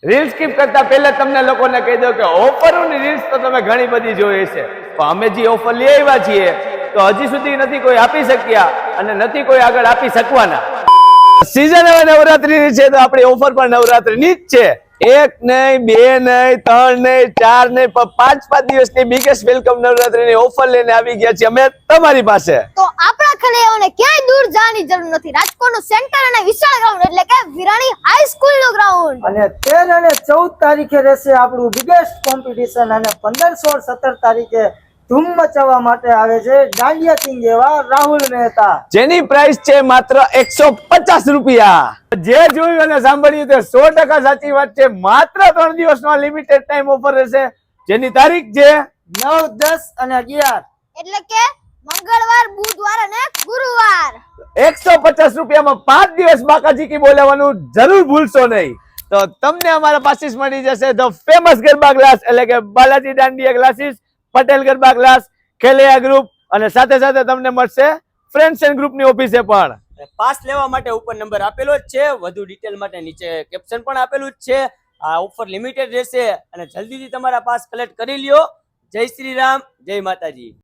Reel skip કરતા પહેલા તમને લોકોને કહી દઉં કે ઓફરોની રીલ્સ તો તમે ઘણી બધી જોઈ છે, પણ અમે જે ઓફર લઈ આવ્યા છીએ તો હજી સુધી નથી કોઈ આપી શક્યા અને નથી કોઈ આગળ આપી શકવાના. સીઝન હવે નવરાત્રીની છે તો આપણી ઓફર પણ નવરાત્રીની જ છે. એક નહીં, બે નહીં, ત્રણ નહીં, ચાર નહીં, પણ 5 દિવસની બિગેસ્ટ વેલકમ નવરાત્રીની ઓફર લઈને આવી ગયા છીએ અમે તમારી પાસે. તો આપણા ખેલૈયાઓને ક્યાંય દૂર જવાની જરૂર નથી. રાજકોટનું સેન્ટર અને વિશાળ ગ્રાઉન્ડ એટલે કે વિરાણી હાઈસ્કૂલનું ગ્રાઉન્ડ. અને 13 અને 14 તારીખે રહેશે આપણું બિગેસ્ટ કોમ્પિટિશન અને 15, 16, 17 તારીખે ધૂમ મચાવવા માટે આવે છે દાંડિયા કિંગ એવા રાહુલ મહેતા, જેની પ્રાઇસ છે માત્ર 150 રૂપિયા. જે જોયું અને સાંભળ્યું તે 100% સાચી વાત છે. માત્ર 3 દિવસનો લિમિટેડ ટાઈમ ઓફર રહેશે, જેની તારીખ છે 9, 10 અને 11 એટલે કે મંગળવાર, બુધવાર અને ગુરુવાર. 150 રૂપિયામાં 5 દિવસ બાકાજી કી બોલાવવાનું જરૂર ભૂલશો નહીં. તો તમને અમારા પાસીસ મળી જશે ધ ફેમસ ગરબા ક્લાસ એટલે કે બાલાજી દાંડિયા ક્લાસીસ, પટેલ ગરબા ક્લાસ, ખેલૈયા ગ્રુપ અને સાથે સાથે તમને મળશે ફ્રેન્ડ્સ એન્ડ ગ્રુપની ઓફિસે પણ. પાસ લેવા માટે ઉપર નંબર આપેલો જ છે, વધુ ડિટેલ માટે નીચે કેપ્શન પણ આપેલું જ છે. આ ઓફર લિમિટેડ રહેશે અને જલ્દીથી તમારા પાસ કલેક્ટ કરી લ્યો. જય શ્રી રામ, જય માતાજી.